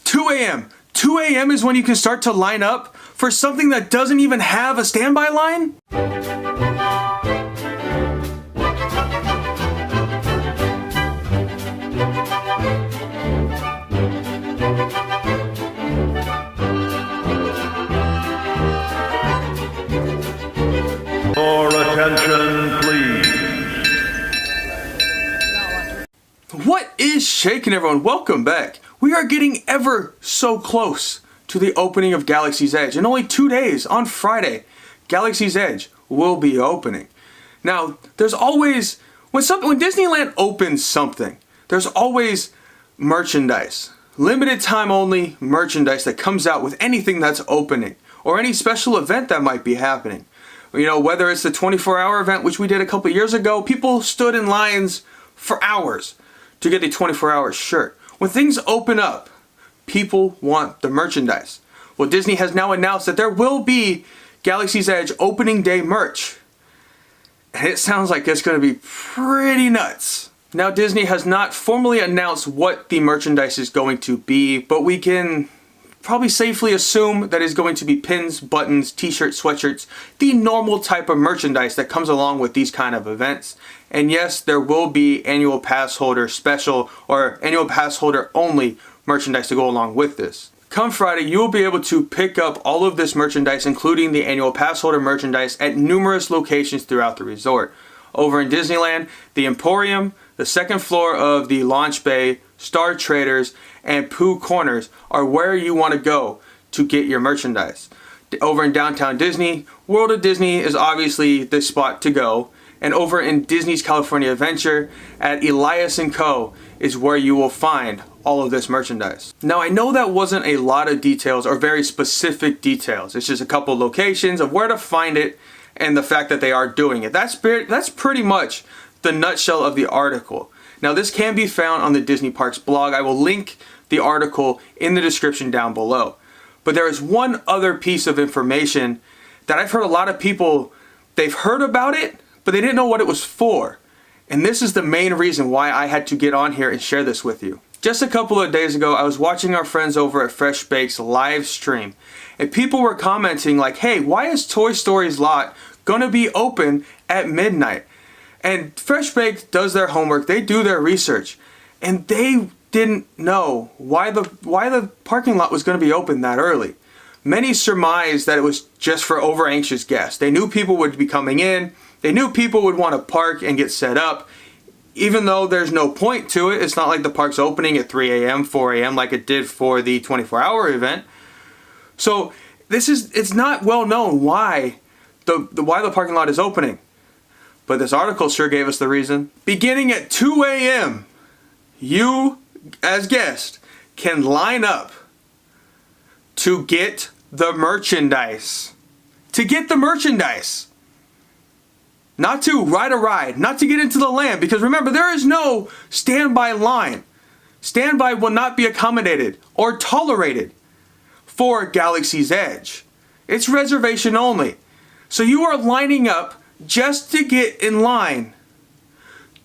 2 a.m. 2 a.m. is when you can start to line up for something that doesn't even have a standby line? Your attention, please. What is shaking, everyone? Welcome back. We are getting ever so close to the opening of Galaxy's Edge. In only 2 days, on Friday, Galaxy's Edge will be opening. Now, there's always, when Disneyland opens something, there's always merchandise. Limited time only merchandise that comes out with anything that's opening, or any special event that might be happening. You know, whether it's the 24-hour event, which we did a couple years ago, people stood in lines for hours to get the 24-hour shirt. When things open up, people want the merchandise. Well, Disney has now announced that there will be Galaxy's Edge opening day merch. And it sounds like it's going to be pretty nuts. Now, Disney has not formally announced what the merchandise is going to be, but we can probably safely assume that it's going to be pins, buttons, t-shirts, sweatshirts, the normal type of merchandise that comes along with these kind of events. And yes, there will be annual pass holder special or annual pass holder only merchandise to go along with this. Come Friday, you will be able to pick up all of this merchandise, including the annual pass holder merchandise, at numerous locations throughout the resort. Over in Disneyland, the Emporium, the second floor of the Launch Bay, Star Traders, and Pooh Corners are where you want to go to get your merchandise. Over in downtown Disney, World of Disney is obviously the spot to go. And over in Disney's California Adventure at Elias & Co. is where you will find all of this merchandise. Now, I know that wasn't a lot of details or very specific details. It's just a couple locations of where to find it and the fact that they are doing it. That's pretty much the nutshell of the article. Now, this can be found on the Disney Parks blog. I will link the article in the description down below. But there is one other piece of information that I've heard a lot of people, they've heard about it, but they didn't know what it was for. And this is the main reason why I had to get on here and share this with you. Just a couple of days ago, I was watching our friends over at Fresh Bake's live stream, and people were commenting like, hey, why is Toy Story's lot gonna be open at midnight? And Fresh Bake does their homework, they do their research, and they didn't know why the parking lot was gonna be open that early. Many surmised that it was just for over-anxious guests. They knew people would be coming in, they knew people would want to park and get set up, even though there's no point to it. It's not like the park's opening at 3 a.m., 4 a.m. like it did for the 24-hour event. So it's not well known why the parking lot is opening. But this article sure gave us the reason. Beginning at 2 a.m., you, as guests, can line up to get the merchandise. To get the merchandise. Not to ride a ride, not to get into the land, because remember, there is no standby line. Standby will not be accommodated or tolerated for Galaxy's Edge. It's reservation only. So you are lining up just to get in line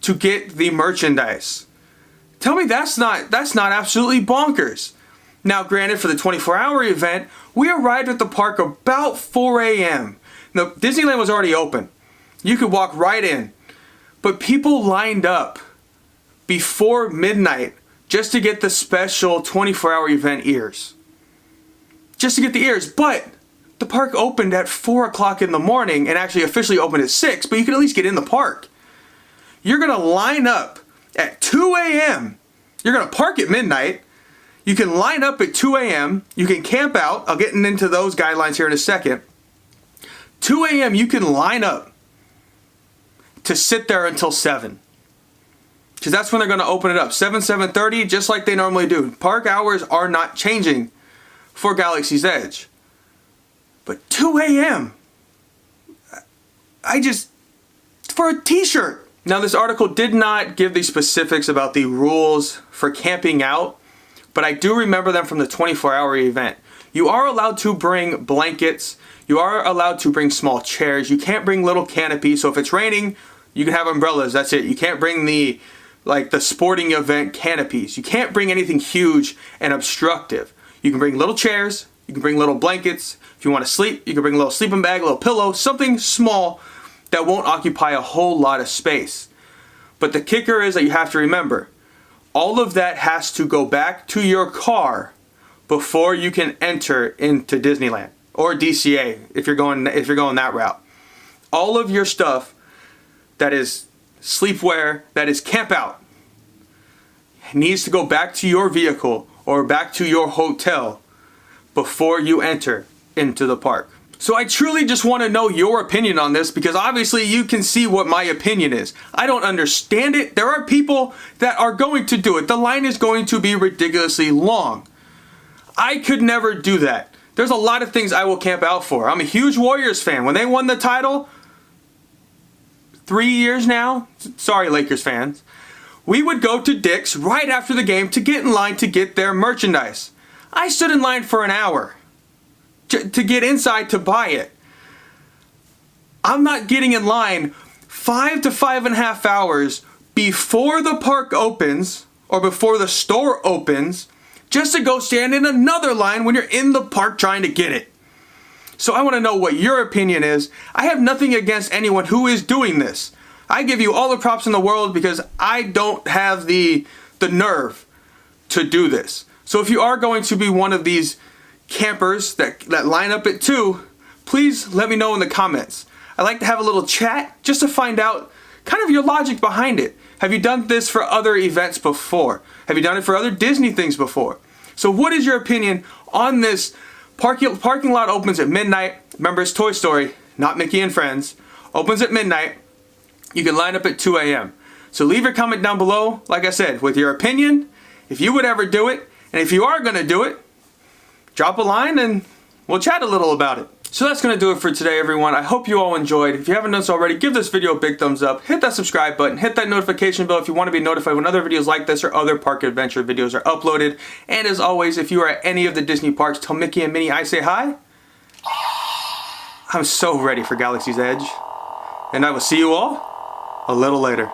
to get the merchandise. Tell me that's not absolutely bonkers. Now, granted, for the 24-hour event, we arrived at the park about 4 a.m. Now, Disneyland was already open. You could walk right in. But people lined up before midnight just to get the special 24-hour event ears. Just to get the ears. But the park opened at 4 o'clock in the morning and actually officially opened at 6, but you could at least get in the park. You're going to line up at 2 a.m. You're going to park at midnight. You can line up at 2 a.m. You can camp out. I'll get into those guidelines here in a second. 2 a.m. you can line up to sit there until 7. Because that's when they're going to open it up. 7:30, just like they normally do. Park hours are not changing for Galaxy's Edge. But 2 a.m. for a t-shirt. Now, this article did not give the specifics about the rules for camping out, but I do remember them from the 24-hour event. You are allowed to bring blankets. You are allowed to bring small chairs. You can't bring little canopies. So if it's raining, you can have umbrellas. That's it. You can't bring the like the sporting event canopies. You can't bring anything huge and obstructive. You can bring little chairs, you can bring little blankets. If you want to sleep, you can bring a little sleeping bag, a little pillow, something small that won't occupy a whole lot of space. But the kicker is that you have to remember, all of that has to go back to your car before you can enter into Disneyland or DCA if you're going that route. All of your stuff that is sleepwear, that is camp out, needs to go back to your vehicle or back to your hotel before you enter into the park. So I truly just want to know your opinion on this, because obviously you can see what my opinion is. I don't understand it. There are people that are going to do it. The line is going to be ridiculously long. I could never do that. There's a lot of things I will camp out for. I'm a huge Warriors fan. When they won the title, 3 years now, sorry Lakers fans, we would go to Dick's right after the game to get in line to get their merchandise. I stood in line for an hour to get inside to buy it. I'm not getting in line 5 to 5.5 hours before the park opens or before the store opens just to go stand in another line when you're in the park trying to get it. So I want to know what your opinion is. I have nothing against anyone who is doing this. I give you all the props in the world because I don't have the nerve to do this. So if you are going to be one of these campers that line up at 2, please let me know in the comments. I like to have a little chat just to find out kind of your logic behind it. Have you done this for other events before? Have you done it for other Disney things before? So what is your opinion on this? Parking lot opens at midnight. Remember, it's Toy Story, not Mickey and Friends. Opens at midnight. You can line up at 2 a.m. So leave your comment down below, like I said, with your opinion, if you would ever do it, and if you are going to do it, drop a line and we'll chat a little about it. So that's going to do it for today, everyone. I hope you all enjoyed. If you haven't done so already, give this video a big thumbs up. Hit that subscribe button. Hit that notification bell if you want to be notified when other videos like this or other park adventure videos are uploaded. And as always, if you are at any of the Disney parks, tell Mickey and Minnie I say hi. I'm so ready for Galaxy's Edge. And I will see you all a little later.